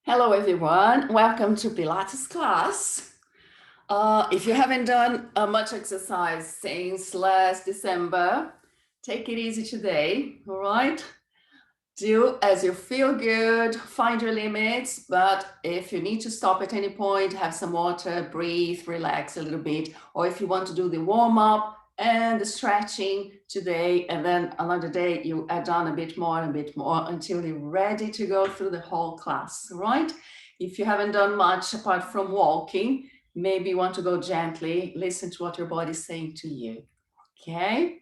Hello everyone, welcome to Pilates class. If you haven't done much exercise since last December, take it easy today, all right? Do as you feel good, find your limits, but if you need to stop at any point, have some water, breathe, relax a little bit, or if you want to do the warm-up and the stretching today, and then another day you add on a bit more until you're ready to go through the whole class, right? If you haven't done much apart from walking, maybe you want to go gently, listen to what your body's saying to you, okay?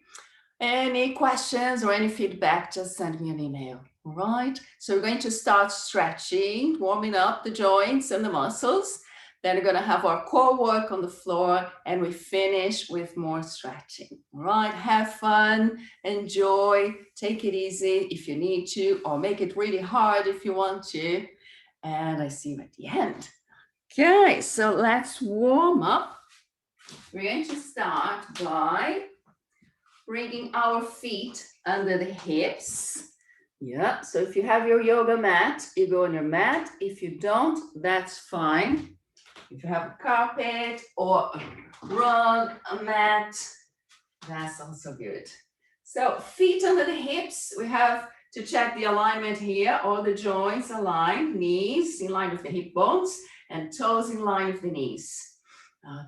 Any questions or any feedback, just send me an email, all right? So we're going to start stretching, warming up the joints and the muscles. Then we're going to have our core work on the floor, and we finish with more stretching, all right? Have fun, enjoy, take it easy if you need to, or make it really hard if you want to. And I see you at the end. Okay, so let's warm up. We're going to start by bringing our feet under the hips. Yeah, so if you have your yoga mat, you go on your mat. If you don't, that's fine. If you have a carpet or a rug, a mat, that's also good. So feet under the hips, we have to check the alignment here. All the joints aligned, knees in line with the hip bones and toes in line with the knees.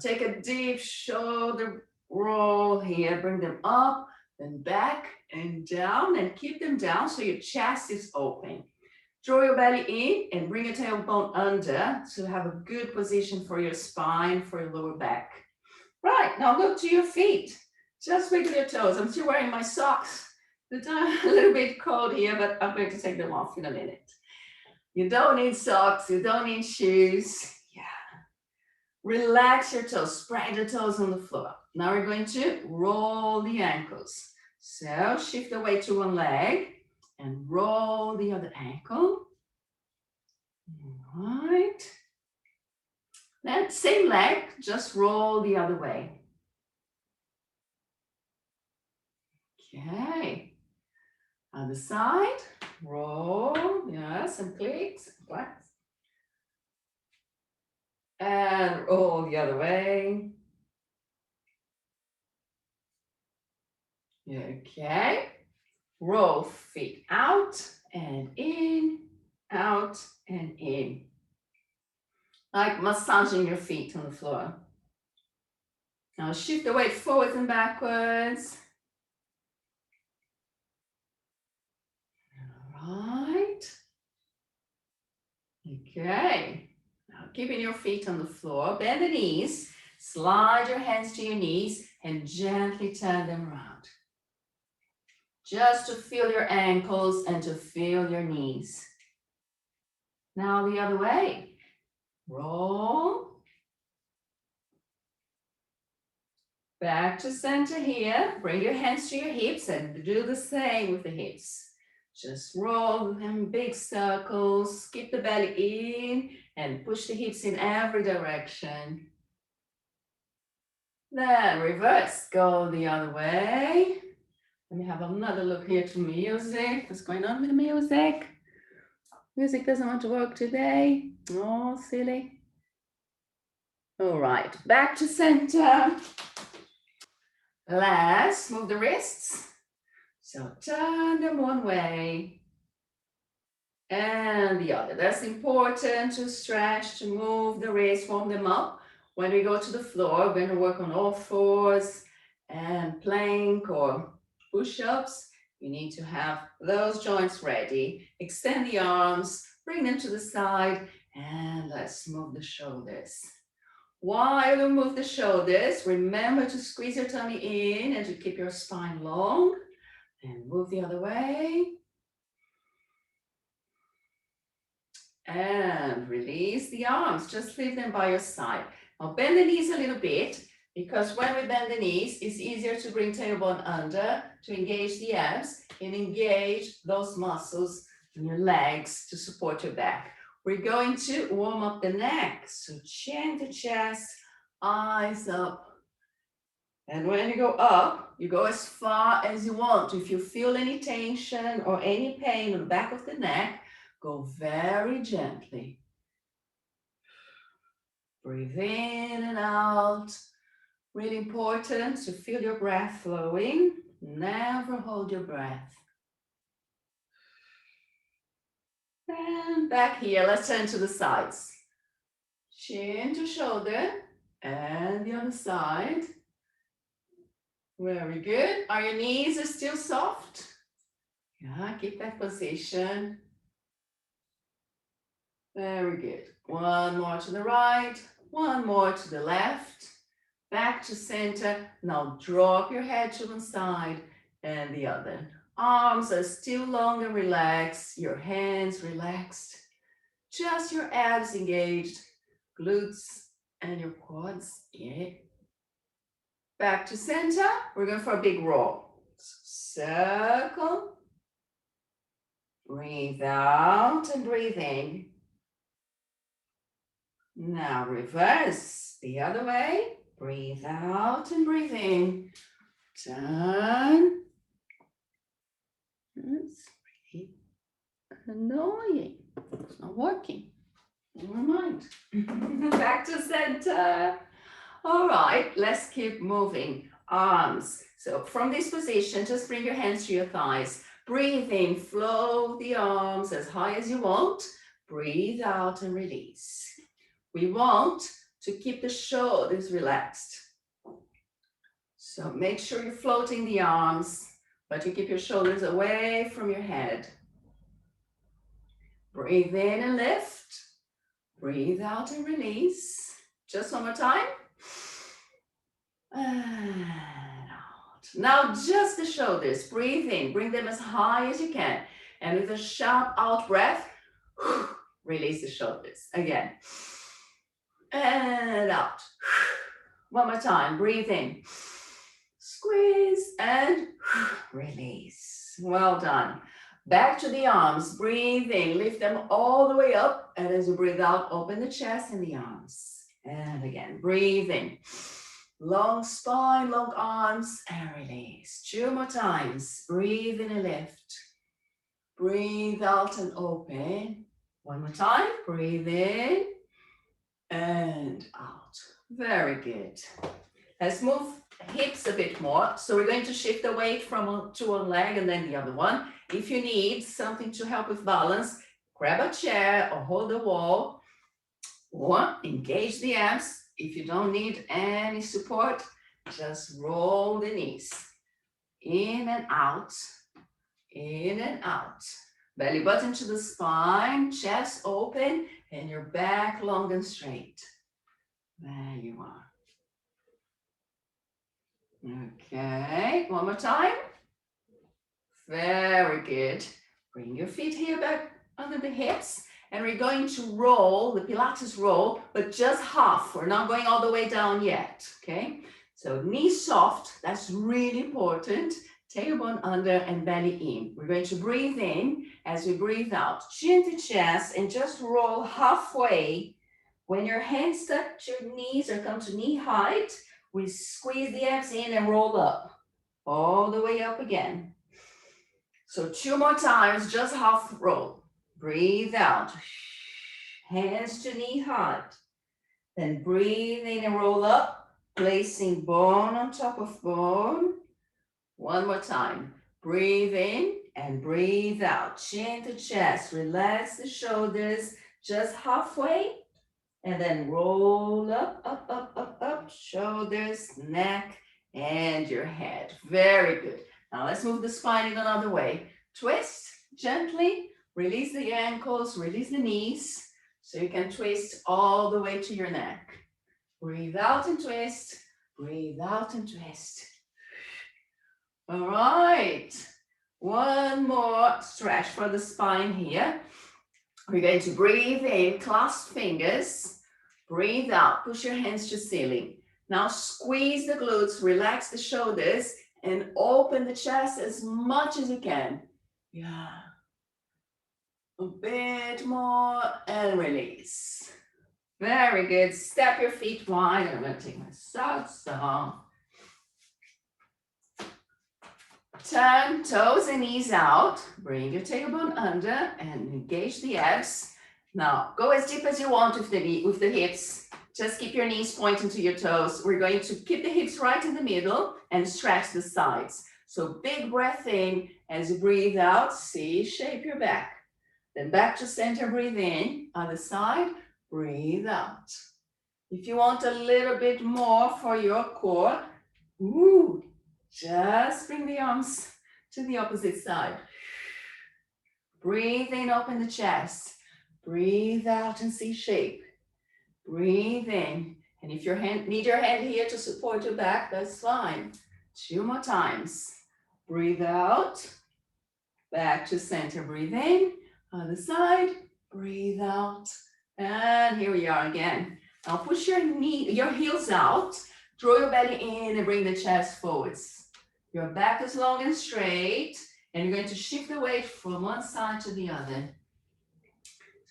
Take a deep shoulder roll here, bring them up, then back and down, and keep them down so your chest is open. Draw your belly in and bring your tailbone under to have a good position for your spine, for your lower back. Right, now look to your feet. Just wiggle your toes. I'm still wearing my socks. It's a little bit cold here, but I'm going to take them off in a minute. You don't need socks, you don't need shoes. Relax your toes, spread the toes on the floor. Now we're going to roll the ankles. So shift the weight to one leg and roll the other ankle. All right. Then same leg, just roll the other way. Okay. Other side, roll, some clicks, clacks. And roll the other way. Okay. Roll feet out and in, out and in. Like massaging your feet on the floor. Now shift the weight forwards and backwards. All right. Okay. Now keeping your feet on the floor, bend the knees, slide your hands to your knees and gently turn them around. Just to feel your ankles and to feel your knees. Now the other way. Roll. Back to center here. Bring your hands to your hips and do the same with the hips. Just roll them big circles. Keep the belly in and push the hips in every direction. Then reverse. Go the other way. Let me have another look here to music. What's going on with the music? Music doesn't want to work today. Oh, silly. All right, back to center. Let's move the wrists. So turn them one way and the other. That's important to stretch, to move the wrists, warm them up. When we go to the floor, we're going to work on all fours and plank or push-ups. You need to have those joints ready. Extend the arms, bring them to the side, and let's move the shoulders. While you move the shoulders, remember to squeeze your tummy in and to keep your spine long. And move the other way. And release the arms. Just leave them by your side. Now bend the knees a little bit, because when we bend the knees, it's easier to bring tailbone under, to engage the abs and engage those muscles in your legs to support your back. We're going to warm up the neck. So chin to chest, eyes up. And when you go up, you go as far as you want. If you feel any tension or any pain on the back of the neck, go very gently. Breathe in and out. Really important to feel your breath flowing. Never hold your breath. And back here, let's turn to the sides. Chin to shoulder and the other side. Very good. Are your knees still soft? Yeah, keep that position. Very good. One more to the right, one more to the left. Back to center. Now drop your head to one side and the other. Arms are still long and relaxed. Your hands relaxed. Just your abs engaged. Glutes and your quads. Yeah. Back to center. We're going for a big roll. Circle. Breathe out and breathe in. Now reverse the other way. Breathe out and breathe in. Turn. That's pretty annoying. It's not working. Never mind. Back to center. All right, let's keep moving. Arms. So from this position, just bring your hands to your thighs. Breathe in, flow the arms as high as you want. Breathe out and release. We want to keep the shoulders relaxed. So make sure you're floating the arms, but you keep your shoulders away from your head. Breathe in and lift. Breathe out and release. Just one more time. And out. Now just the shoulders. Breathe in. Bring them as high as you can. And with a sharp out breath, release the shoulders. Again. And out. One more time. Breathe in. Squeeze and release. Well done. Back to the arms. Breathe in. Lift them all the way up. And as you breathe out, open the chest and the arms. And again, breathe in. Long spine, long arms, and release. 2 more times. Breathe in and lift. Breathe out and open. 1 more time. Breathe in and out. Very good. Let's move hips a bit more. So we're going to shift the weight from to one leg and then the other one. If you need something to help with balance, grab a chair or hold the wall or engage the abs. If you don't need any support, just roll the knees. In and out, in and out. Belly button to the spine, chest open, and your back long and straight. There you are. Okay, one more time. Very good. Bring your feet here back under the hips. And we're going to roll, the Pilates roll, but just half. We're not going all the way down yet, okay? So knees soft, that's really important. Tailbone under and belly in. We're going to breathe in as we breathe out. Chin to chest and just roll halfway. When your hands touch your knees or come to knee height, we squeeze the abs in and roll up. All the way up again. So 2 more times, just half roll. Breathe out. Hands to knee height. Then breathe in and roll up, placing bone on top of bone. 1 more time. Breathe in and breathe out. Chin to chest. Relax the shoulders just halfway. And then roll up, up, up, up, up. Shoulders, neck, and your head. Very good. Now let's move the spine in another way. Twist gently. Release the ankles, release the knees, so you can twist all the way to your neck. Breathe out and twist, breathe out and twist. All right, 1 more stretch for the spine here. We're going to breathe in, clasp fingers, breathe out, push your hands to ceiling. Now squeeze the glutes, relax the shoulders, and open the chest as much as you can. Yeah. A bit more and release. Very good. Step your feet wide. I'm going to take my socks off. Turn toes and knees out. Bring your tailbone under and engage the abs. Now go as deep as you want with the hips. Just keep your knees pointing to your toes. We're going to keep the hips right in the middle and stretch the sides. So big breath in as you breathe out, see, shape your back. Then back to center, breathe in, other side, breathe out. If you want a little bit more for your core, just bring the arms to the opposite side. Breathe in, open the chest. Breathe out and see shape. Breathe in. And if you need your hand here to support your back, that's fine. 2 more times. Breathe out. Back to center. Breathe in. Other side. Breathe out. And here we are again. Now push your heels out. Draw your belly in and bring the chest forwards. Your back is long and straight. And you're going to shift the weight from one side to the other.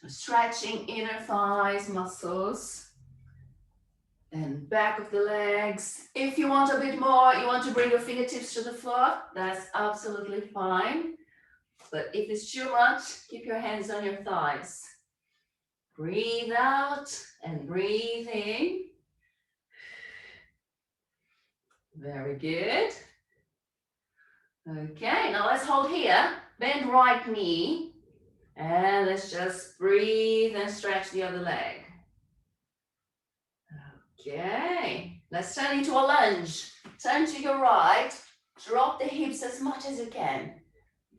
So stretching inner thighs, muscles. And back of the legs. If you want a bit more, you want to bring your fingertips to the floor, that's absolutely fine. But if it's too much, keep your hands on your thighs. Breathe out and breathe in. Very good. Okay, now let's hold here. Bend right knee. And let's just breathe and stretch the other leg. Okay, let's turn into a lunge. Turn to your right. Drop the hips as much as you can.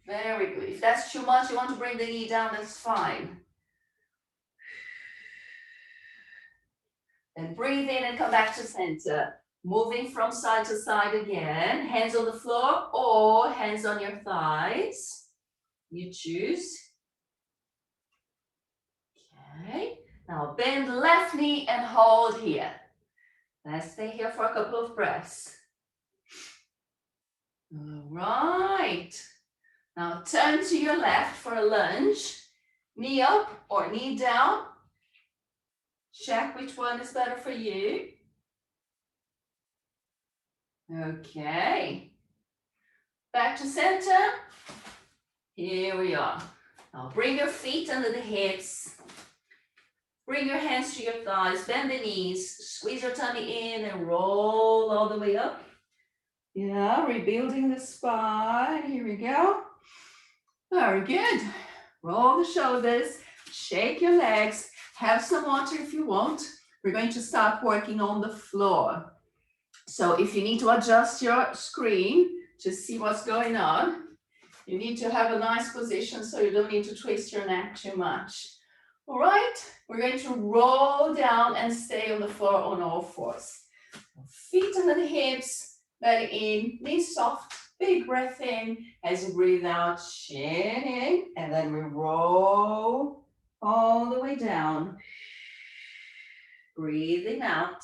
Very good. If that's too much, you want to bring the knee down, that's fine. And breathe in and come back to center. Moving from side to side again. Hands on the floor or hands on your thighs. You choose. Okay. Now bend left knee and hold here. Let's stay here for a couple of breaths. All right. Now turn to your left for a lunge. Knee up or knee down. Check which one is better for you. Okay. Back to center. Here we are. Now bring your feet under the hips. Bring your hands to your thighs. Bend the knees. Squeeze your tummy in and roll all the way up. Yeah, rebuilding the spine. Here we go. Very good. Roll the shoulders. Shake your legs. Have some water if you want. We're going to start working on the floor. So if you need to adjust your screen to see what's going on, you need to have a nice position so you don't need to twist your neck too much. All right, we're going to roll down and stay on the floor on all fours. Feet under the hips, belly in, knees soft, big breath in. As you breathe out, chin in, and then we roll all the way down. Breathing out.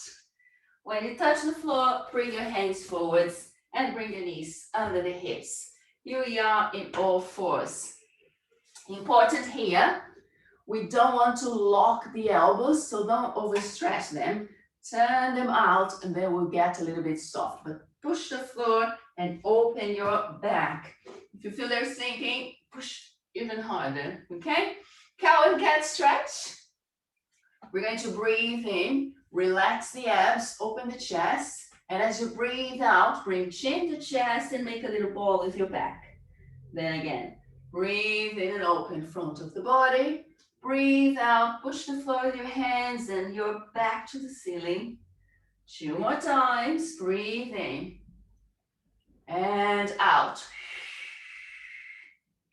When you touch the floor, bring your hands forwards and bring your knees under the hips. Here we are in all fours. Important here, we don't want to lock the elbows, so don't overstretch them. Turn them out and they will get a little bit soft. But push the floor and open your back. If you feel they're sinking, push even harder, okay? Cow and cat stretch. We're going to breathe in, relax the abs, open the chest. And as you breathe out, bring chin to chest and make a little ball with your back. Then again, breathe in and open front of the body. Breathe out, push the floor with your hands and your back to the ceiling. 2 more times, breathe in and out.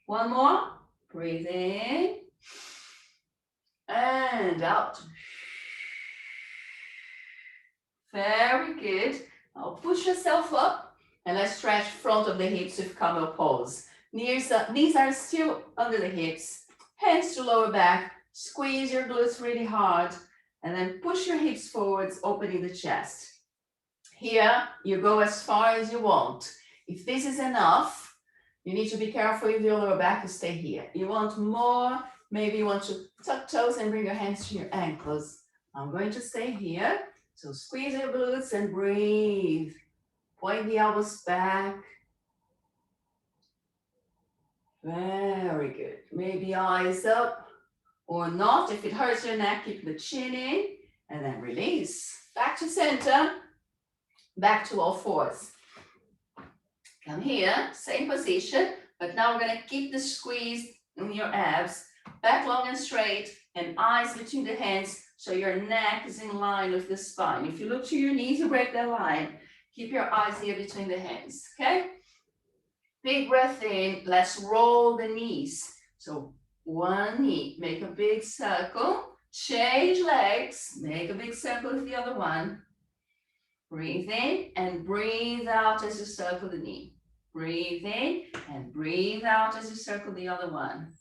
1 more, breathe in and out. Very good. Now push yourself up and let's stretch front of the hips with camel pose. Knees are still under the hips. Hands to lower back. Squeeze your glutes really hard. And then push your hips forwards, opening the chest. Here, you go as far as you want. If this is enough, you need to be careful with your lower back to stay here. You want more, maybe you want to tuck toes and bring your hands to your ankles. I'm going to stay here. So squeeze your glutes and breathe. Point the elbows back. Very good. Maybe eyes up or not. If it hurts your neck, keep the chin in and then release. Back to center, back to all fours. Come here, same position, but now we're gonna keep the squeeze in your abs, back long and straight, and eyes between the hands, so your neck is in line with the spine. If you look to your knees, you break that line. Keep your eyes here between the hands, okay? Big breath in, let's roll the knees. So one knee, make a big circle, change legs, make a big circle with the other one. Breathe in and breathe out as you circle the knee. Breathe in and breathe out as you circle the other one.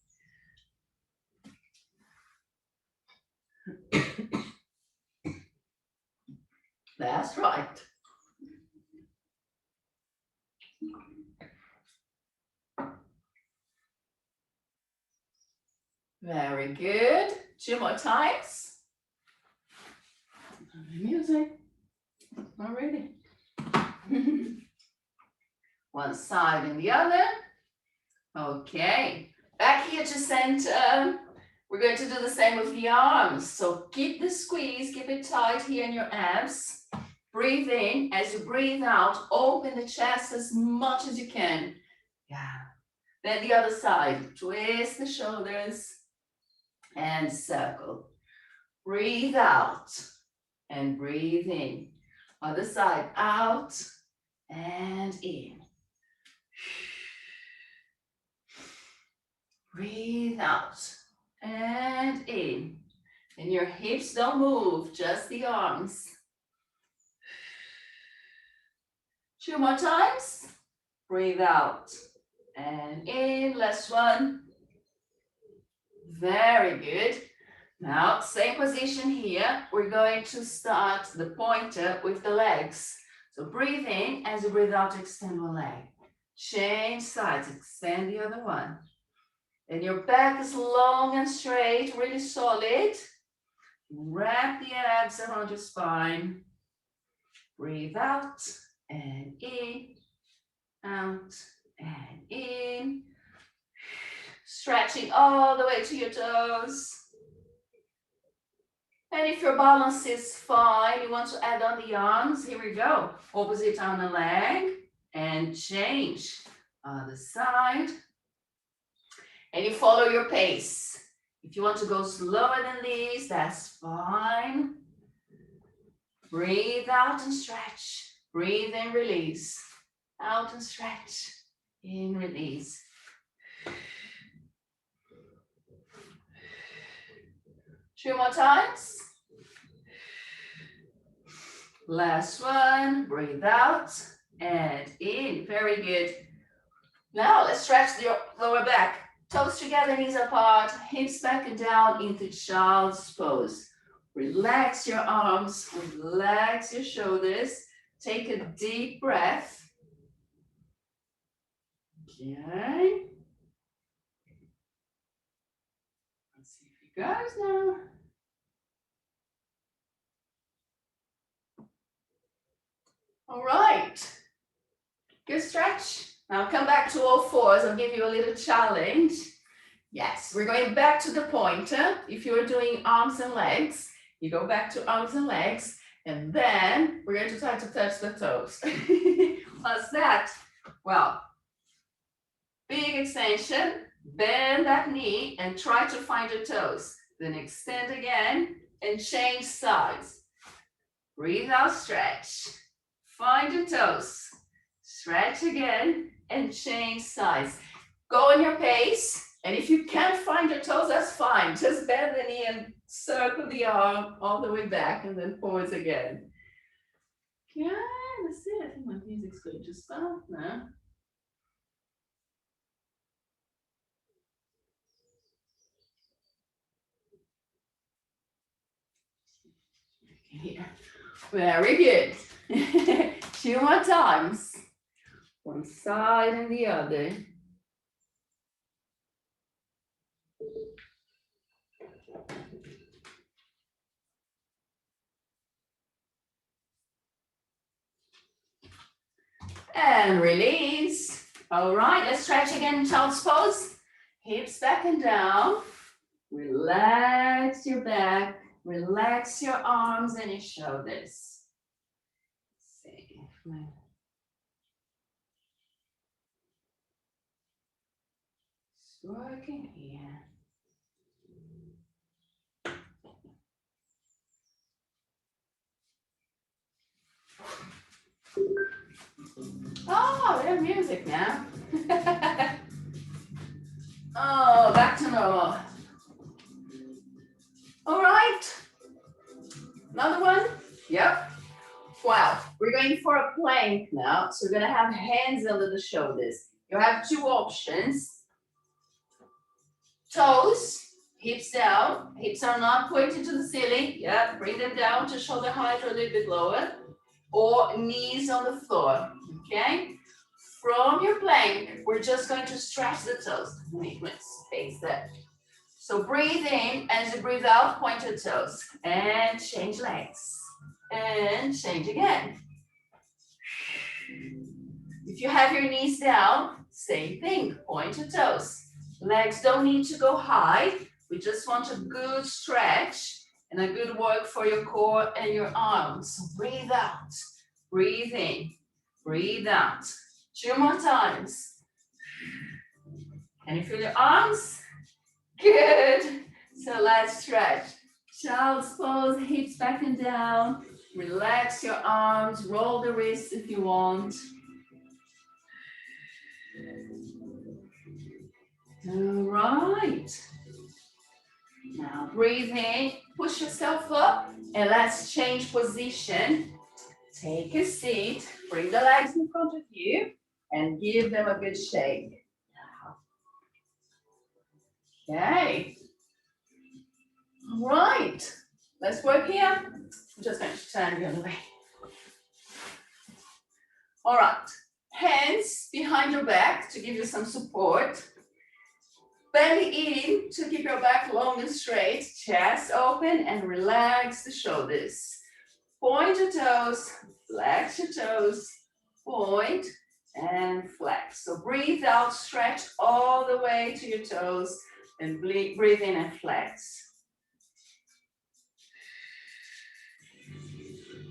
That's right. Very good. 2 more times. Music. Already. One side and the other. Okay. Back here to center. We're going to do the same with the arms. So keep the squeeze, keep it tight here in your abs. Breathe in. As you breathe out, open the chest as much as you can. Yeah. Then the other side. Twist the shoulders and circle. Breathe out and breathe in. Other side, out and in. Breathe out and in. And your hips don't move, just the arms. 2 more times. Breathe out and in. Last one. Very good. Now, same position here. We're going to start the pointer with the legs. So breathe in. As you breathe out, extend one leg. Change sides, extend the other one. And your back is long and straight, really solid. Wrap the abs around your spine. Breathe out and in, out and in. Stretching all the way to your toes. And if your balance is fine, you want to add on the arms, here we go. Opposite on the leg and change. Other side. And you follow your pace. If you want to go slower than these, that's fine. Breathe out and stretch. Breathe in, release. Out and stretch. In, release. Two more times. Last one. Breathe out and in. Very good. Now let's stretch the lower back. Toes together, knees apart, hips back and down into child's pose. Relax your arms, relax your shoulders. Take a deep breath. Okay. Let's see if it goes now. All right. Good stretch. Now come back to all fours. I'll give you a little challenge. Yes, we're going back to the pointer. If you are doing arms and legs, you go back to arms and legs, and then we're going to try to touch the toes. What's that? Well, big extension, bend that knee and try to find your toes. Then extend again and change sides. Breathe out, stretch. Find your toes. Stretch again and change sides. Go on your pace. And if you can't find your toes, that's fine. Just bend the knee and circle the arm all the way back and then forwards again. Okay, that's it. I think my music's going to stop now. Here. Very good. 2 more times. One side and the other. And release. All right, let's stretch again in child's pose. Hips back and down. Relax your back. Relax your arms and your shoulders. See. It's working here. Oh, we have music now. Oh, back to normal. All right. Another one. Yep. Wow. We're going for a plank now. So we're going to have hands under the shoulders. You have two options. Toes, hips down. Hips are not pointed to the ceiling. Yeah. Bring them down to shoulder height or a little bit lower. Or knees on the floor. Okay. From your plank, we're just going to stretch the toes. Make space there. So breathe in, as you breathe out, point your toes. And change legs. And change again. If you have your knees down, same thing, point your toes. Legs don't need to go high. We just want a good stretch and a good work for your core and your arms. So breathe out, breathe in, breathe out. 2 more times. Can you feel your arms? Good. So let's stretch. Child's pose, hips back and down. Relax your arms, roll the wrists if you want. All right. Now breathe in, push yourself up, and let's change position. Take a seat, bring the legs in front of you, and give them a good shake. Okay. All right. Let's work here. I'm just going to turn the other way. All right. Hands behind your back to give you some support. Belly in to keep your back long and straight. Chest open and relax the shoulders. Point your toes, flex your toes, point and flex. So breathe out, stretch all the way to your toes and breathe in and flex.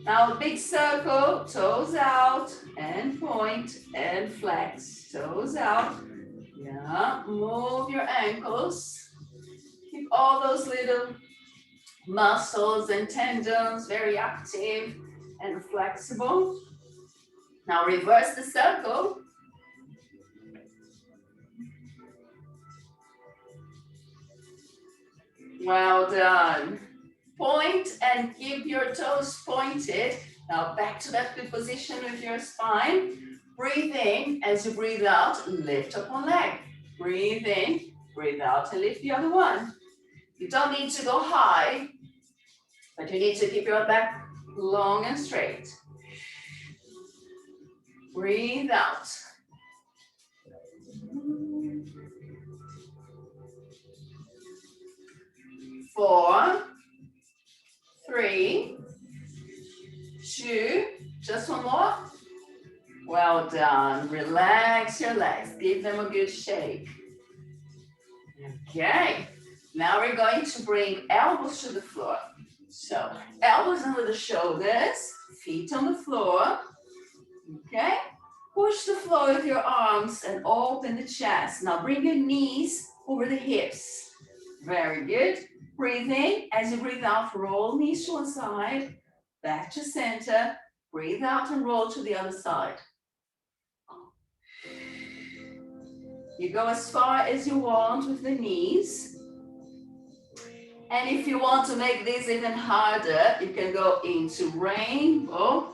Now a big circle, toes out and point and flex. Toes out. Yeah, move your ankles. Keep all those little muscles and tendons very active and flexible. Now reverse the circle. Well done. Point and keep your toes pointed. Now back to that good position with your spine. Breathe in. As you breathe out, lift up one leg. Breathe in, breathe out, and lift the other one. You don't need to go high, but you need to keep your back long and straight. Breathe out. 4, 3, 2, just one more. Well done. Relax your legs. Give them a good shake. Okay. Now we're going to bring elbows to the floor. So elbows under the shoulders, feet on the floor. Okay. Push the floor with your arms and open the chest. Now bring your knees over the hips. Very good. Breathe in. As you breathe out, roll knees to one side, back to center. Breathe out and roll to the other side. You go as far as you want with the knees. And if you want to make this even harder, you can go into rainbow.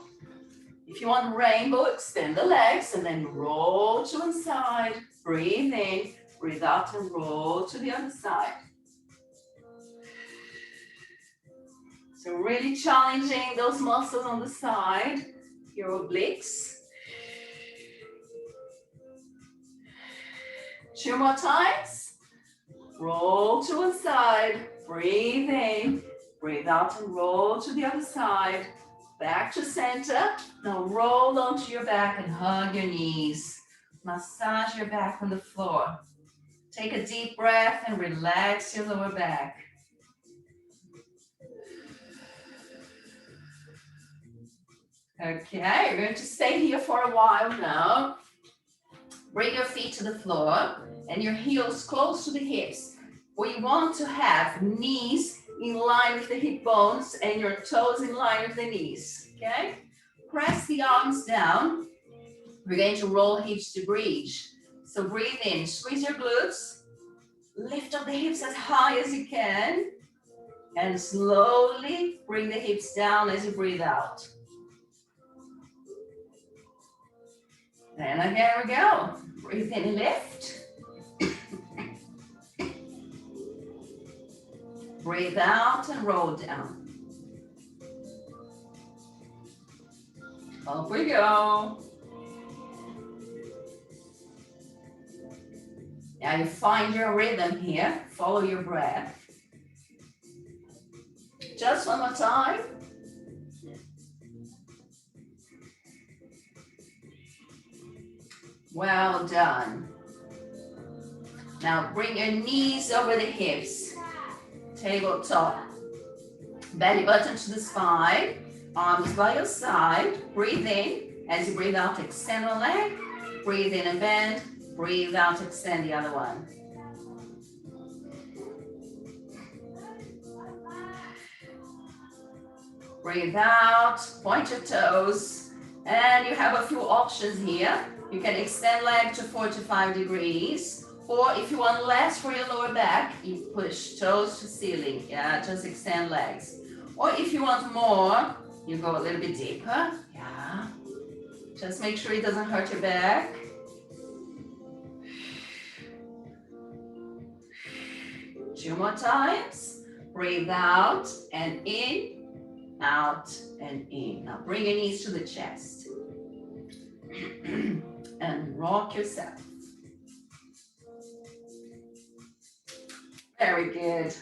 If you want rainbow, extend the legs and then roll to one side. Breathe in, breathe out and roll to the other side. So really challenging those muscles on the side, your obliques. 2 more times. Roll to one side, breathe in, breathe out and roll to the other side. Back to center. Now roll onto your back and hug your knees. Massage your back on the floor. Take a deep breath and relax your lower back. Okay, we're going to stay here for a while now. Bring your feet to the floor and your heels close to the hips. We want to have knees in line with the hip bones and your toes in line with the knees, okay? Press the arms down. We're going to roll hips to bridge. So breathe in, squeeze your glutes, lift up the hips as high as you can, and slowly bring the hips down as you breathe out. And again we go. Breathe in, lift. Breathe out and roll down. Up we go. Now you find your rhythm here. Follow your breath. Just one more time. Well done. Now bring your knees over the hips. Tabletop. Belly button to the spine. Arms by your side. Breathe in. As you breathe out, extend one leg. Breathe in and bend. Breathe out, extend the other one. Breathe out, point your toes, and you have a few options here. You can extend leg to 45 degrees, or if you want less for your lower back, you push toes to ceiling. Yeah, just extend legs. Or if you want more, you go a little bit deeper. Yeah, just make sure it doesn't hurt your back. Two more times. Breathe out and in, out and in. Now bring your knees to the chest and rock yourself. Very good.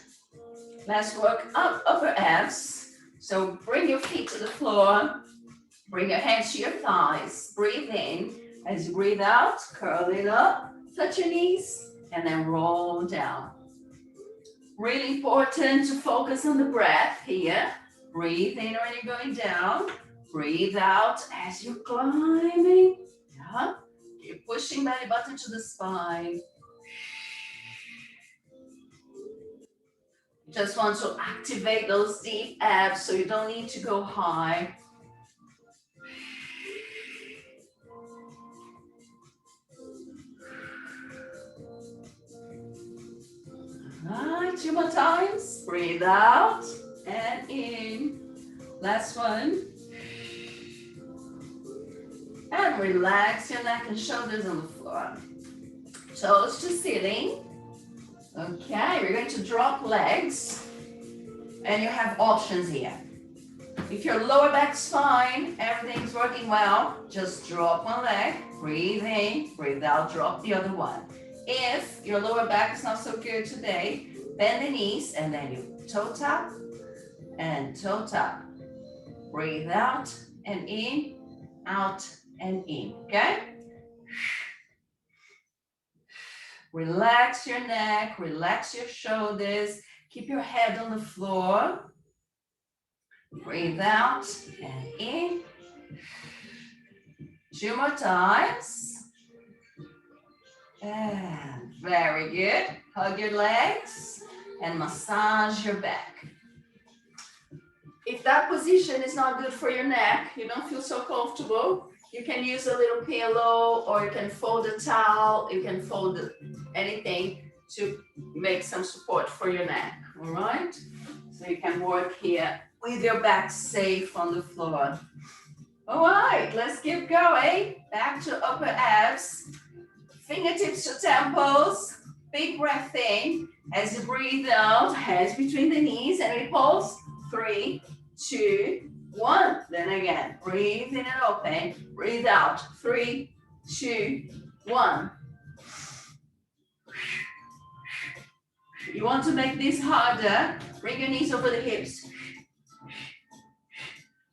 Let's work up upper abs. So bring your feet to the floor. Bring your hands to your thighs. Breathe in. As you breathe out, curl it up, touch your knees, and then roll down. Really important to focus on the breath here. Breathe in when you're going down. Breathe out as you're climbing. Yeah. Keep pushing belly button to the spine. You just want to activate those deep abs so you don't need to go high. Alright, two more times. Breathe out and in. Last one. And relax your neck and shoulders on the floor. Toes to ceiling. Okay, we're going to drop legs. And you have options here. If your lower back's fine, everything's working well, just drop one leg, breathe in, breathe out, drop the other one. If your lower back is not so good today, bend the knees and then you toe tap and toe tap. Breathe out and in, out and in, okay? Relax your neck, relax your shoulders, keep your head on the floor. Breathe out and in. Two more times. And very good. Hug your legs and massage your back. If that position is not good for your neck, you don't feel so comfortable, you can use a little pillow or you can fold a towel, you can fold anything to make some support for your neck, all right? So you can work here with your back safe on the floor. All right, let's keep going. Back to upper abs. Fingertips to temples. Big breath in. As you breathe out, hands between the knees and repulse. 3, 2, 1. Then again, breathe in and open. Breathe out. 3, 2, 1. You want to make this harder? Bring your knees over the hips.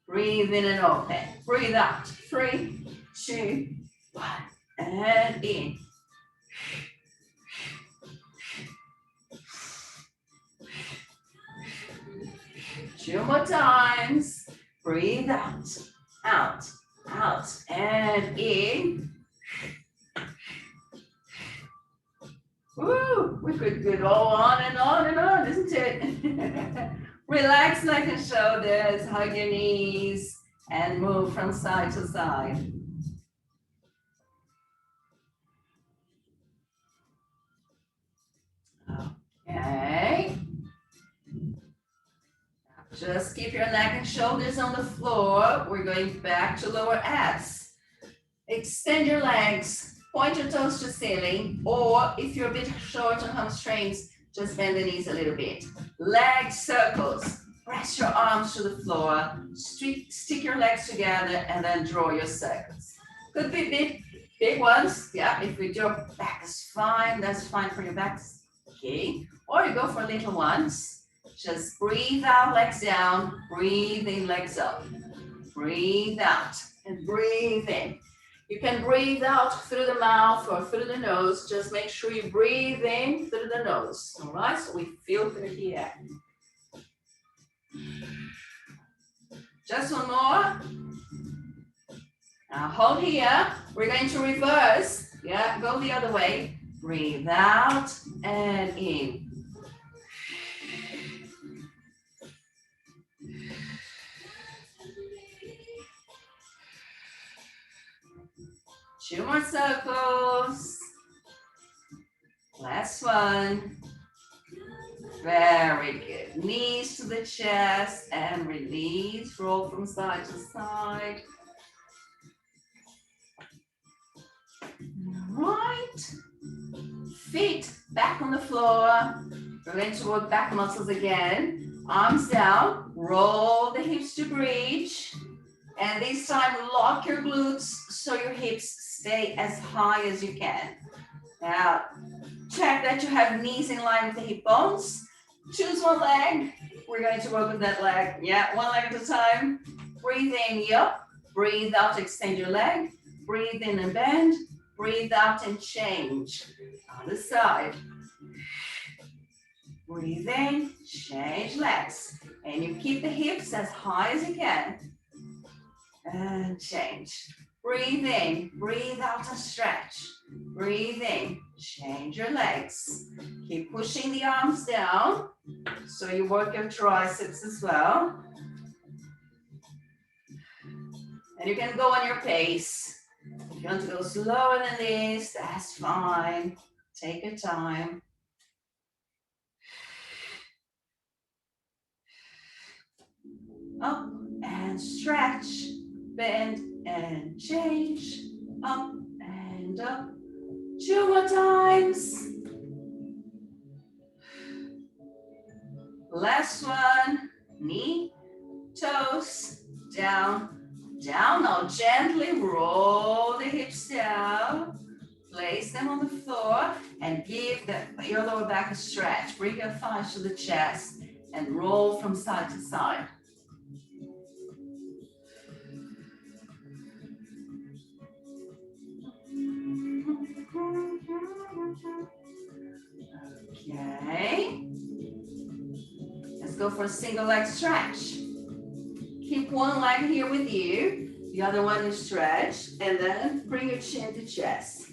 Breathe in and open. Breathe out. 3, 2, 1. And in. Two more times. Breathe out. out, out, and in. Woo, we could go on and on and on, isn't it? Relax neck and shoulders, hug your knees, and move from side to side. Okay. Just keep your neck and shoulders on the floor. We're going back to lower abs. Extend your legs, point your toes to ceiling, or if you're a bit short on hamstrings, just bend the knees a little bit. Leg circles. Press your arms to the floor, stick your legs together, and then draw your circles. Could be big ones. Yeah, if with your back is fine, that's fine for your back. Okay, or you go for little ones. Just breathe out, legs down, breathe in, legs up. Breathe out and breathe in. You can breathe out through the mouth or through the nose. Just make sure you breathe in through the nose. All right, so we feel through here. Just one more. Now hold here. We're going to reverse. Yeah, go the other way. Breathe out and in. Two more circles. Last one. Very good. Knees to the chest and release. Roll from side to side. Right. Feet back on the floor. We're going to work back muscles again. Arms down. Roll the hips to bridge. And this time lock your glutes so your hips stay as high as you can. Now, check that you have knees in line with the hip bones. Choose one leg. We're going to work with that leg. Yeah, one leg at a time. Breathe in, yup. Breathe out, extend your leg. Breathe in and bend. Breathe out and change. Other side. Breathe in, change legs. And you keep the hips as high as you can. And change. Breathe in, breathe out and stretch. Breathe in, change your legs. Keep pushing the arms down so you work your triceps as well. And you can go on your pace. If you want to go slower than this, that's fine. Take your time. Up and stretch. Bend and change, up and up. 2 more times. Last one, knee, toes, down, down. Now gently roll the hips down. Place them on the floor and give your lower back a stretch. Bring your thighs to the chest and roll from side to side. Okay. Let's go for a single leg stretch. Keep one leg here with you. The other one is stretched. And then bring your chin to chest.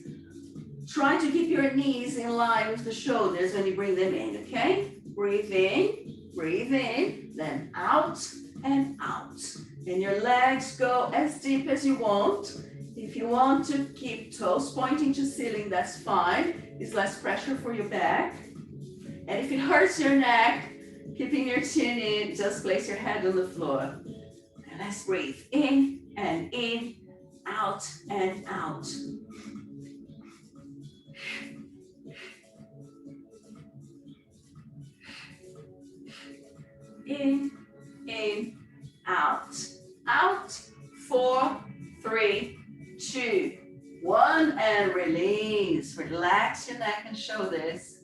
Try to keep your knees in line with the shoulders when you bring them in, okay? Breathe in, then out and out. And your legs go as deep as you want. If you want to keep toes pointing to ceiling, that's fine. It's less pressure for your back. And if it hurts your neck, keeping your chin in, just place your head on the floor. And let's breathe in, out and out. In, out, out. 4, 3, 2, 1, and release. Relax your neck and shoulders.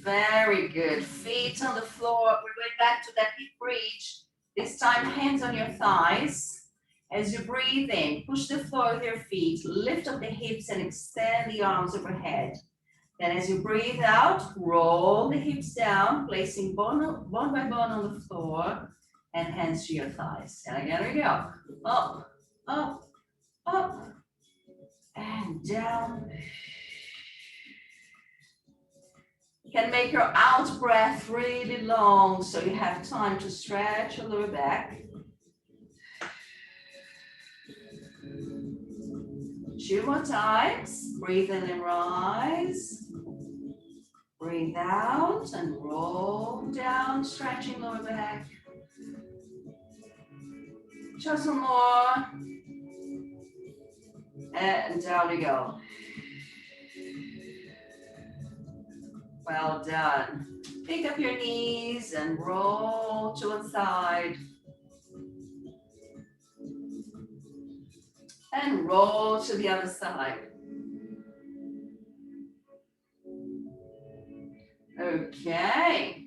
Very good. Feet on the floor. We're going back to that hip bridge. This time, hands on your thighs. As you breathe in, push the floor with your feet. Lift up the hips and extend the arms overhead. Then as you breathe out, roll the hips down, placing bone by bone on the floor and hands to your thighs. And again we go. Up, up, up, and down. You can make your out breath really long so you have time to stretch your lower back. 2 more times. Breathe in and rise. Breathe out and roll down, stretching lower back. Just one more. And down we go. Well done. Pick up your knees and roll to one side. And roll to the other side. Okay.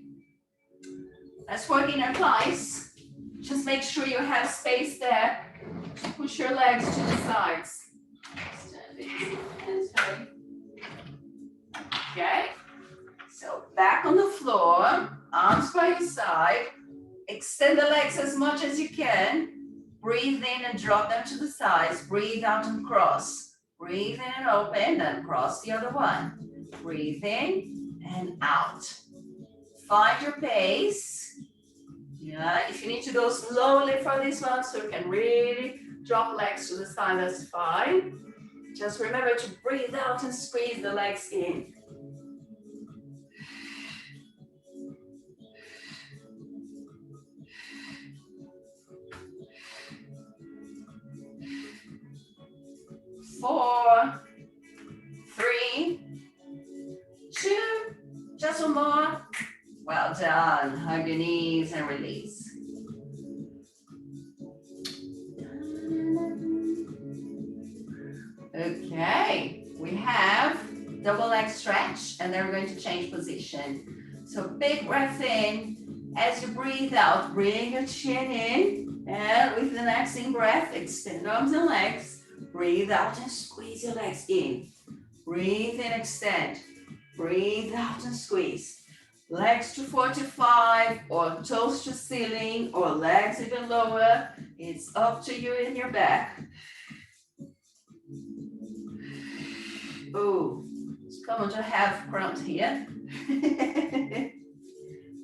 Let's work inner thighs. Just make sure you have space there. Push your legs to the sides. Standing and straight. Okay. So back on the floor, arms by your side. Extend the legs as much as you can. Breathe in and drop them to the sides. Breathe out and cross. Breathe in and open, then cross the other one. Breathe in and out. Find your pace. Yeah, if you need to go slowly for this one, so you can really drop legs to the side, that's fine. Just remember to breathe out and squeeze the legs in. Four, 3, 2, just one more. Well done. Hug your knees and release. Okay, we have double leg stretch and then we're going to change position. So big breath in. As you breathe out, bring your chin in, and with the next in breath, extend arms and legs. Breathe out and squeeze your legs in. Breathe in, extend. Breathe out and squeeze. Legs to 45 or toes to ceiling or legs even lower. It's up to you in your back. Oh, it's common to have cramps here.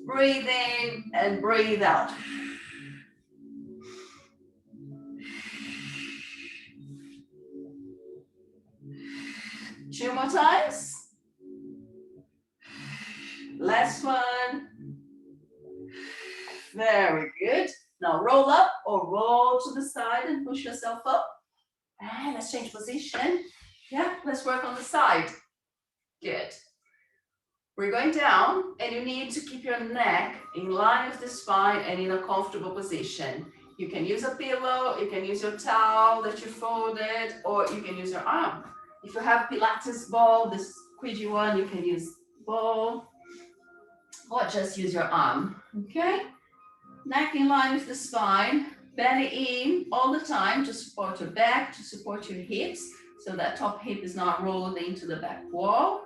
Breathe in and breathe out. Two more times. Last one. Very good. Now roll up or roll to the side and push yourself up. And let's change position. Yeah, let's work on the side. Good. We're going down and you need to keep your neck in line with the spine and in a comfortable position. You can use a pillow, you can use your towel that you folded, or you can use your arm. If you have Pilates ball, this squidgy one, you can use ball or just use your arm, okay? Neck in line with the spine, belly in all the time to support your back, to support your hips, so that top hip is not rolled into the back wall.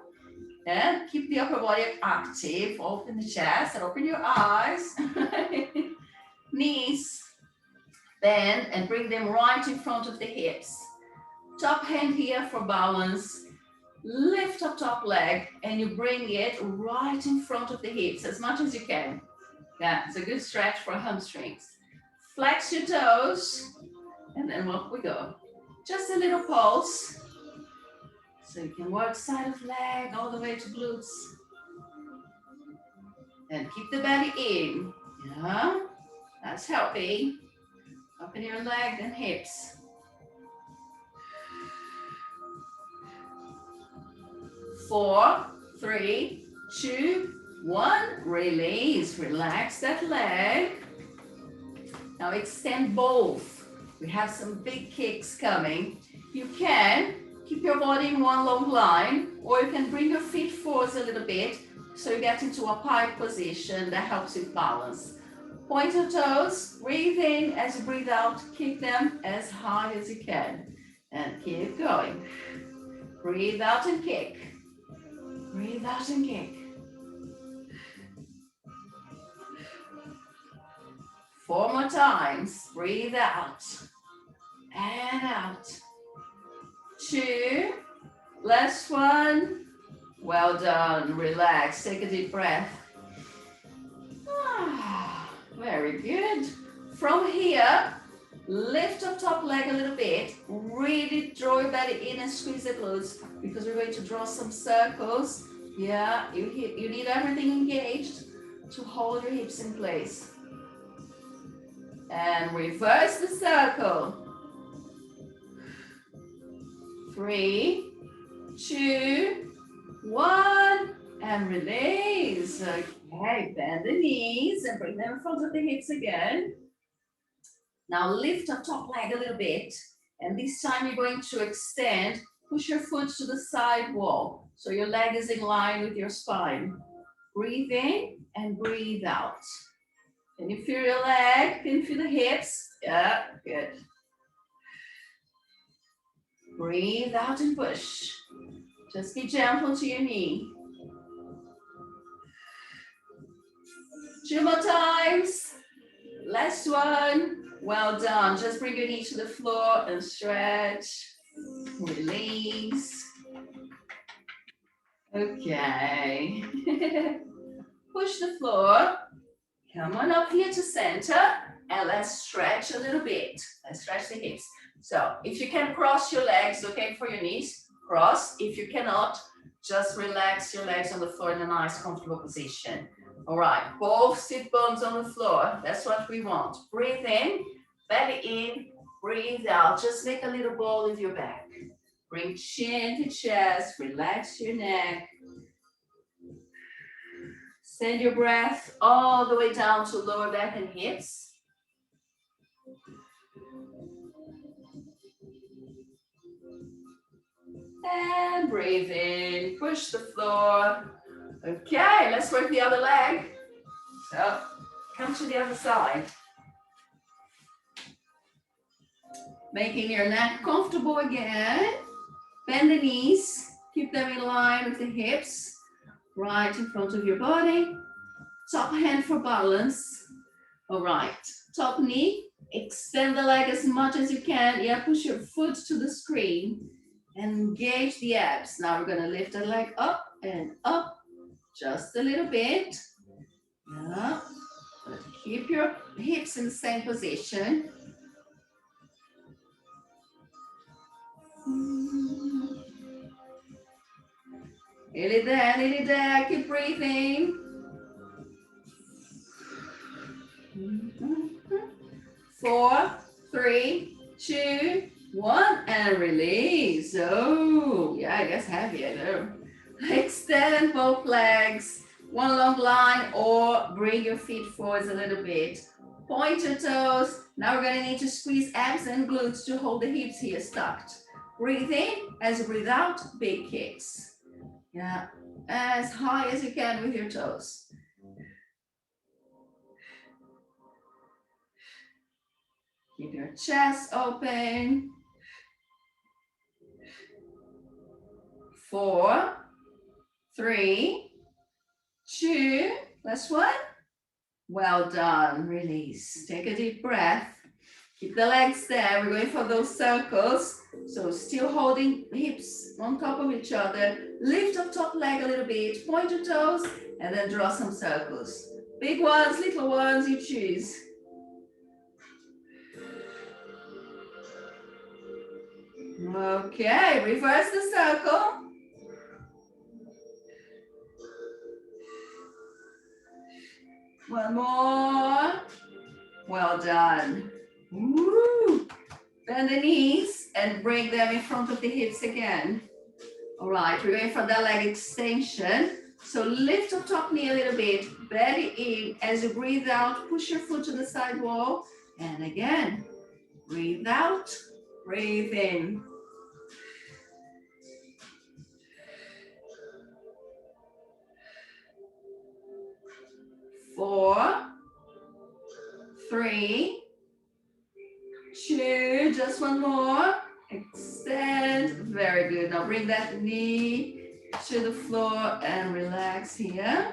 And keep the upper body active, open the chest and open your eyes. Knees bend and bring them right in front of the hips. Top hand here for balance. Lift up top leg and you bring it right in front of the hips as much as you can. Yeah, it's a good stretch for hamstrings. Flex your toes and then up we go. Just a little pulse. So you can work side of leg all the way to glutes. And keep the belly in. Yeah, that's helping. Open your leg and hips. 4, 3, 2, 1. Release. Relax that leg. Now extend both. We have some big kicks coming. You can keep your body in one long line, or you can bring your feet forward a little bit so you get into a pike position that helps you balance. Point your toes, breathe in as you breathe out, kick them as high as you can, and keep going. Breathe out and kick. Breathe out and kick. 4 more times. Breathe out and out. 2. Last one. Well done. Relax. Take a deep breath. Very good. From here, lift up top leg a little bit. Really draw your belly in and squeeze it loose because we're going to draw some circles. Yeah, you need everything engaged to hold your hips in place. And reverse the circle. 3, 2, 1, and release. Okay, bend the knees and bring them in front of the hips again. Now lift up top leg a little bit, and this time you're going to extend, push your foot to the side wall, so your leg is in line with your spine. Breathe in and breathe out. Can you feel your leg? Can you feel the hips? Yeah, good. Breathe out and push. Just be gentle to your knee. 2 more times. Last one. Well done. Just bring your knee to the floor and stretch. Release. Okay. Push the floor. Come on up here to center. And let's stretch a little bit. Let's stretch the hips. So if you can cross your legs, okay, for your knees, cross. If you cannot, just relax your legs on the floor in a nice, comfortable position. All right, both sit bones on the floor. That's what we want. Breathe in, belly in, breathe out. Just make a little ball with your back. Bring chin to chest, relax your neck. Send your breath all the way down to lower back and hips. And breathe in, push the floor. Okay, let's work the other leg. So, come to the other side. Making your neck comfortable again. Bend the knees, keep them in line with the hips, right in front of your body. Top hand for balance. All right, top knee, extend the leg as much as you can. Yeah, push your foot to the screen. Engage the abs. Now we're going to lift the leg up and up just a little bit. Yeah. Keep your hips in the same position. Nearly there, nearly there. Keep breathing. 4, 3, 2, 1, and release. Oh, yeah, I guess heavy, I know. Extend both legs, one long line, or bring your feet forwards a little bit. Point your toes. Now we're going to need to squeeze abs and glutes to hold the hips here tucked. Breathe in. As you breathe out, big kicks. Yeah, as high as you can with your toes. Keep your chest open. 4, 3, 2, last one. Well done, release. Take a deep breath. Keep the legs there. We're going for those circles. So still holding hips on top of each other. Lift up top leg a little bit. Point your toes and then draw some circles. Big ones, little ones, you choose. Okay, reverse the circle. One more. Well done. Woo. Bend the knees and bring them in front of the hips again. All right, we're going for that leg extension. So lift up top knee a little bit, belly in. As you breathe out, push your foot to the side wall. And again, breathe out, breathe in. 4, 3, 2, just one more. Extend, very good. Now bring that knee to the floor and relax here.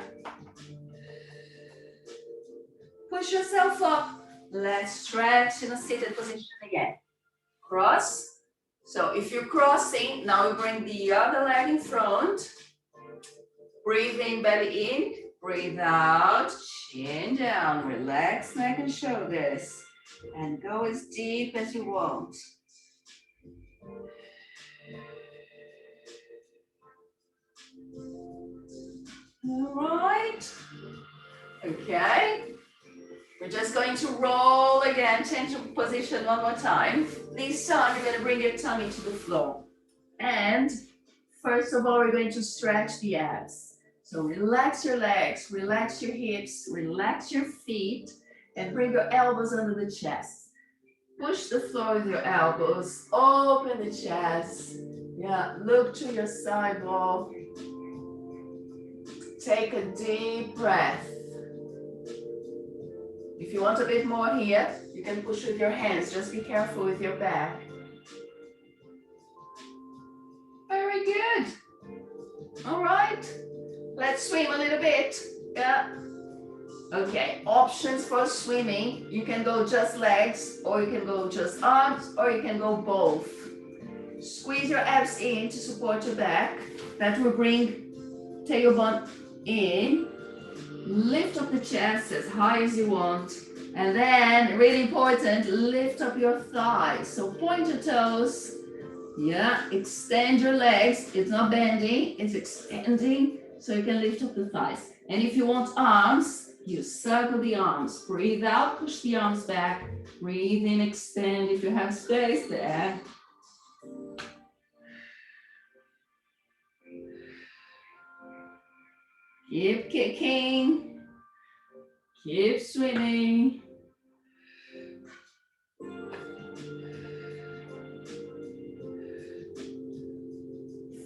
Push yourself up. Let's stretch in a seated position again. Cross. So if you're crossing, now we bring the other leg in front. Breathe in, belly in. Breathe out, chin down. Relax neck and shoulders. And go as deep as you want. All right. Okay. We're just going to roll again, change of position one more time. This time you're going to bring your tummy to the floor. And first of all, we're going to stretch the abs. So relax your legs, relax your hips, relax your feet, and bring your elbows under the chest. Push the floor with your elbows, open the chest. Yeah, look to your side wall. Take a deep breath. If you want a bit more here, you can push with your hands. Just be careful with your back. Very good. All right. Let's swim a little bit. Yeah. Okay. Options for swimming. You can go just legs, or you can go just arms, or you can go both. Squeeze your abs in to support your back. That will bring tailbone in. Lift up the chest as high as you want. And then, really important, lift up your thighs. So point your toes. Yeah, extend your legs. It's not bending, it's extending. So you can lift up the thighs. And if you want arms, you circle the arms. Breathe out, push the arms back. Breathe in, extend if you have space there. Keep kicking. Keep swimming.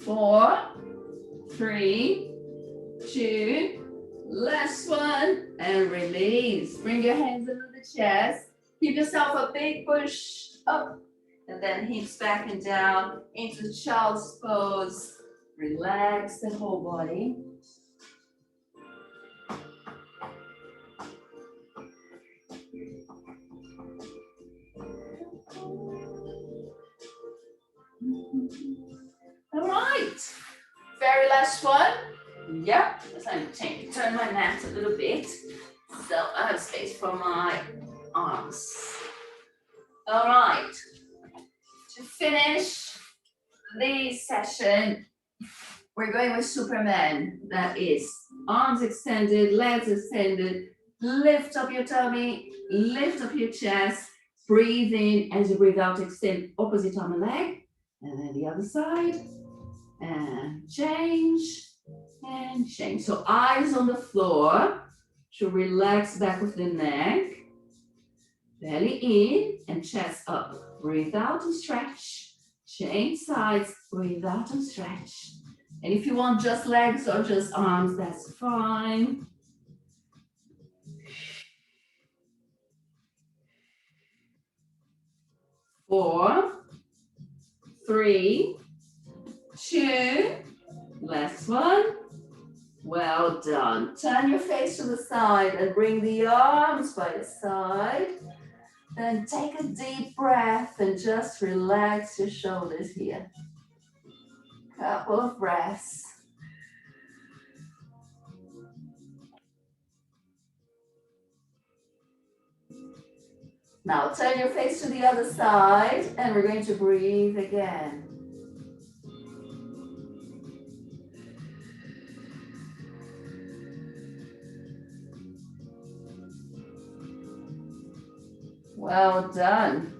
4, 3, 2, last one, and release. Bring your hands under the chest. Give yourself a big push up, and then hips back and down into child's pose. Relax the whole body. All right, very last one. Yep, I'm going to turn my mat a little bit so I have space for my arms. All right, to finish this session, we're going with Superman. That is arms extended, legs extended. Lift up your tummy, lift up your chest. Breathe in as you breathe out, extend opposite arm and leg. And then the other side. And change. And change. So eyes on the floor to relax back of the neck. Belly in and chest up. Breathe out and stretch. Change sides. Breathe out and stretch. And if you want just legs or just arms, that's fine. Four, 3, 2, last one. Well done. Turn your face to the side and bring the arms by your side. Then take a deep breath and just relax your shoulders here. Couple of breaths. Now turn your face to the other side and we're going to breathe again. Well done.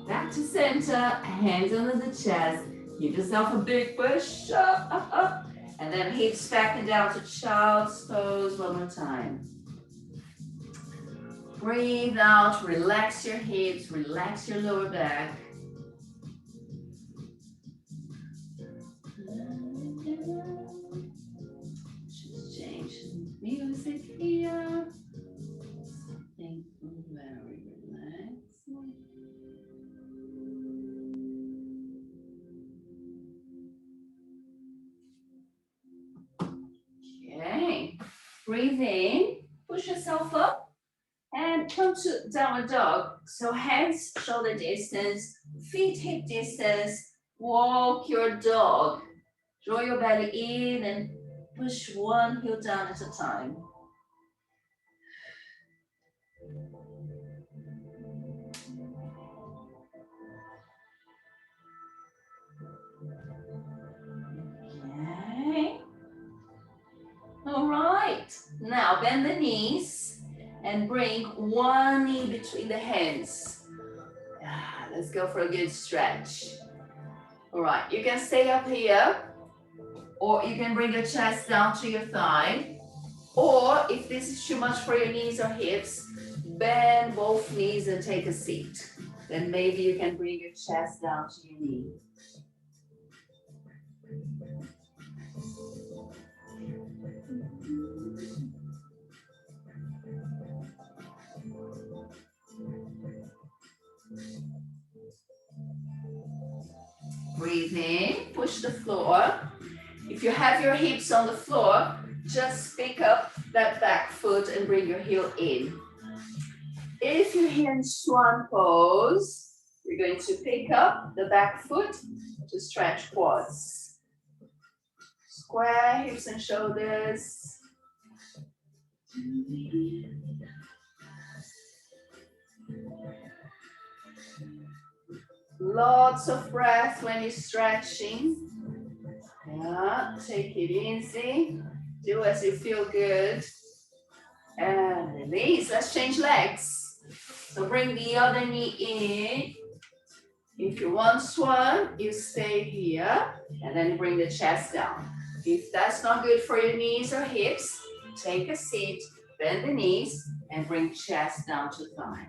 Back to center, hands under the chest. Give yourself a big push, up, up, up. And then hips back and down to child's pose one more time. Breathe out, relax your hips, relax your lower back. Just change the music here. Something very relaxing. Breathe in, push yourself up, and come to downward dog. So hands shoulder distance, feet hip distance, walk your dog. Draw your belly in and push one heel down at a time. Okay. All right. Now bend the knees and bring one knee between the hands. Let's go for a good stretch. All right, you can stay up here, or you can bring your chest down to your thigh. Or if this is too much for your knees or hips, bend both knees and take a seat. Then maybe you can bring your chest down to your knee. Breathe in, push the floor. If you have your hips on the floor, just pick up that back foot and bring your heel in. If you're here in swan pose, you're going to pick up the back foot to stretch quads. Square hips and shoulders. Lots of breath when you're stretching. Yeah, take it easy. Do as you feel good. And release. Let's change legs. So bring the other knee in. If you want swan, you stay here. And then you bring the chest down. If that's not good for your knees or hips, take a seat, bend the knees, and bring chest down to thigh.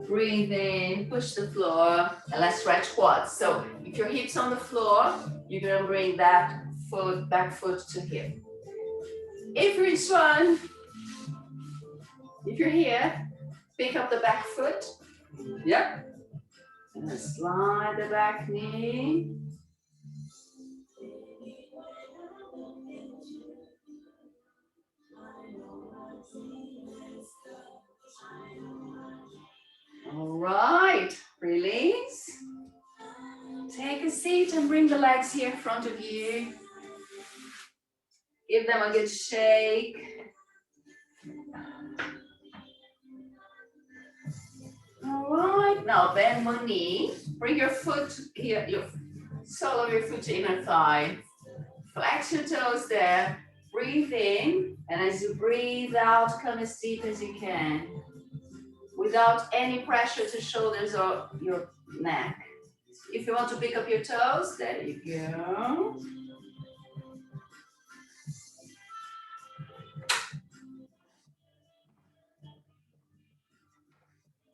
Breathe in, push the floor, and let's stretch quads. So if your hips on the floor, you're gonna bring that foot, back foot to hip. If you're in swan, if you're here, pick up the back foot. Yep. And then slide the back knee. All right, release. Take a seat and bring the legs here in front of you. Give them a good shake. All right, now bend one knee. Bring your foot here, your sole of your foot to inner thigh. Flex your toes there. Breathe in, and as you breathe out, come as deep as you can. Without any pressure to shoulders or your neck. If you want to pick up your toes, there you go.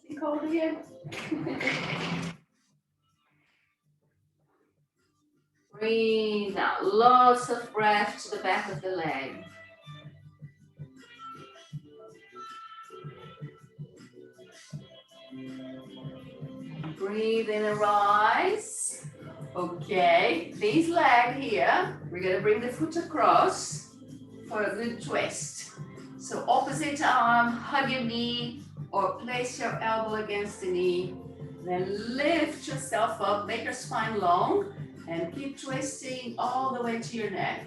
Take hold here. Breathe out. Lots of breath to the back of the leg. Breathe in and rise. Okay, this leg here, we're gonna bring the foot across for a good twist. So opposite arm, hug your knee or place your elbow against the knee. Then lift yourself up, make your spine long and keep twisting all the way to your neck.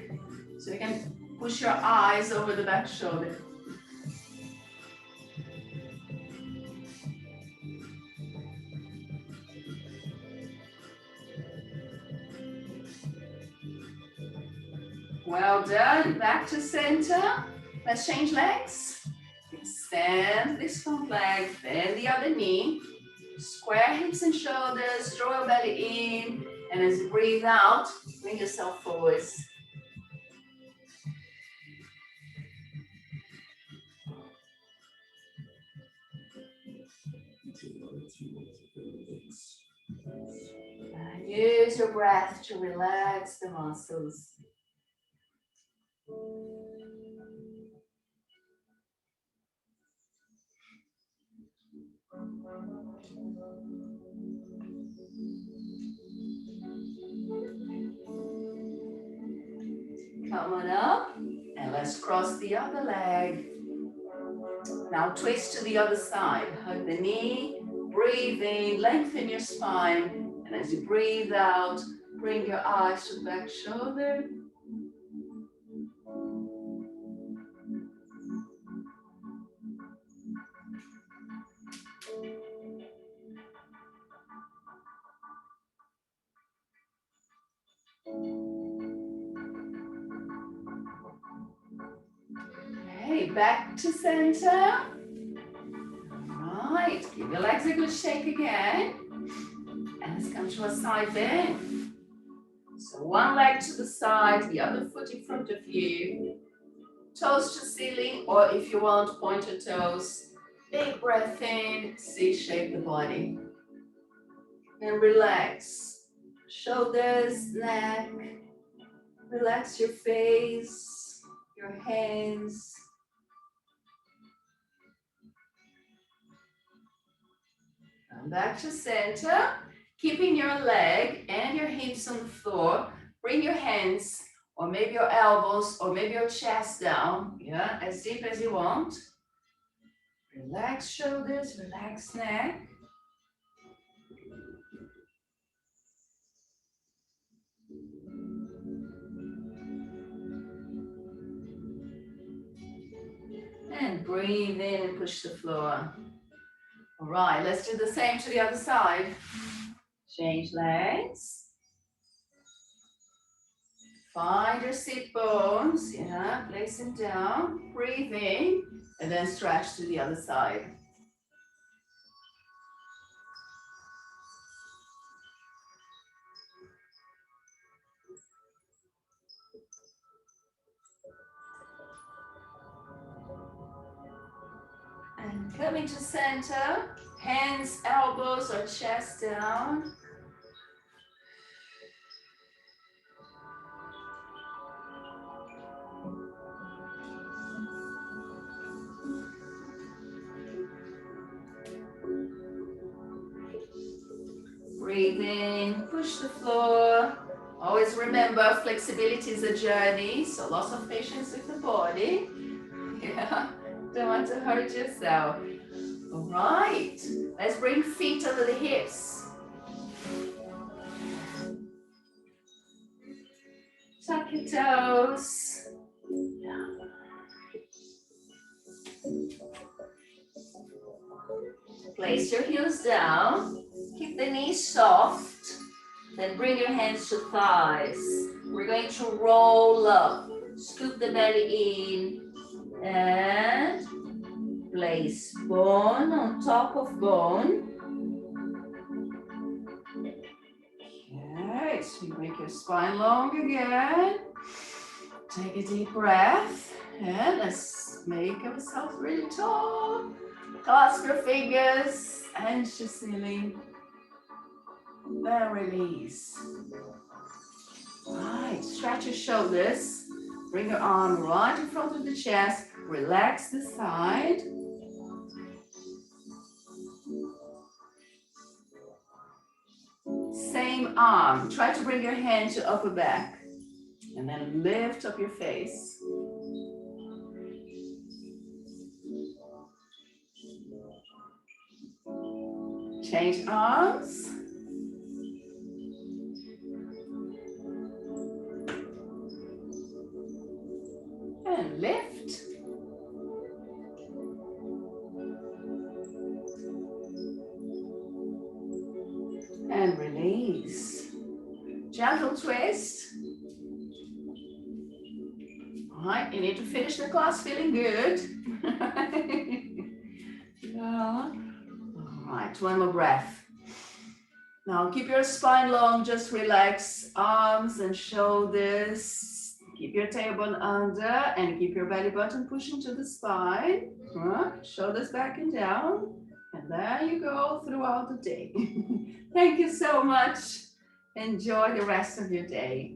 So you can push your eyes over the back shoulder. Well done, back to center. Let's change legs. Extend this front leg, bend the other knee. Square hips and shoulders, draw your belly in, and as you breathe out, bring yourself forwards. Use your breath to relax the muscles. Come on up and let's cross the other leg. Now twist to the other side. Hug the knee, breathe in, lengthen your spine. And as you breathe out, bring your eyes to the back shoulder. Okay, back to center. All right, give your legs a good shake again. And let's come to a side bend. So one leg to the side, the other foot in front of you. Toes to ceiling, or if you want, pointed toes. Big breath in, C-shape the body. And relax. Shoulders, neck. Relax your face, your hands. Come back to center. Keeping your leg and your hips on the floor. Bring your hands, or maybe your elbows, or maybe your chest down. Yeah, as deep as you want. Relax shoulders, relax neck. And breathe in and push the floor. All right, let's do the same to the other side. Change legs. Find your sit bones, yeah, place them down, breathe in, and then stretch to the other side. And coming to center, hands, elbows, or chest down. Breathe in, push the floor. Always remember, flexibility is a journey, so lots of patience with the body. Yeah, don't want to hurt yourself. All right, let's bring feet under the hips. Tuck your toes. Place your heels down. Keep the knees soft. Then bring your hands to thighs. We're going to roll up. Scoop the belly in. And place bone on top of bone. Okay, so you make your spine long again. Take a deep breath. And let's make ourselves really tall. Clasp your fingers, hands to ceiling. Then release. Right, stretch your shoulders. Bring your arm right in front of the chest. Relax the side. Same arm. Try to bring your hand to upper back. And then lift up your face. Change arms. And lift. And release. Gentle twist. All right, you need to finish the class feeling good. Yeah. All right, one more breath. Now keep your spine long, just relax arms and shoulders. Keep your tailbone under and keep your belly button pushing to the spine. Shoulders back and down. And there you go throughout the day. Thank you so much. Enjoy the rest of your day.